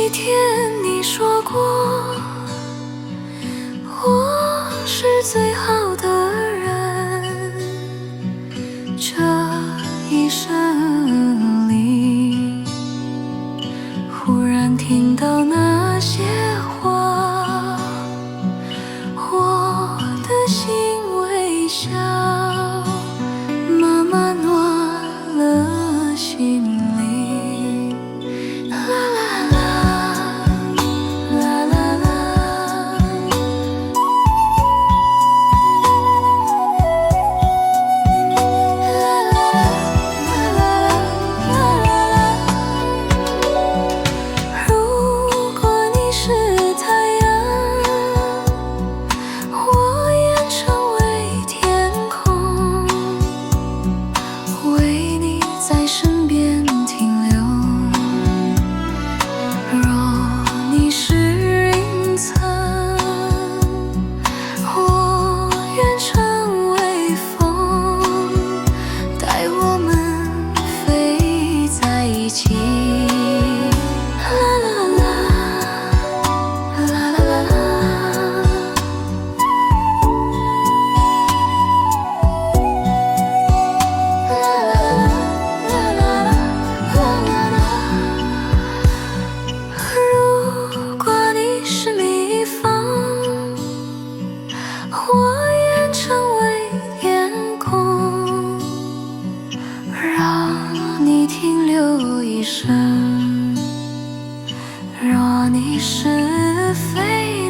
一天你说过，我是最好的人，这一生里，忽然听到那些话，我的心微笑，慢慢暖了心里。啦啦啦，啦啦啦，如果你是太阳，我愿成为天空，为你在身边停留。若你是云层，我愿成为风，带我们飞在一起。啦啦啦，啦啦啦啦，如果你是蜜蜂，我愿成为烟空，让你停留一生。若你是飞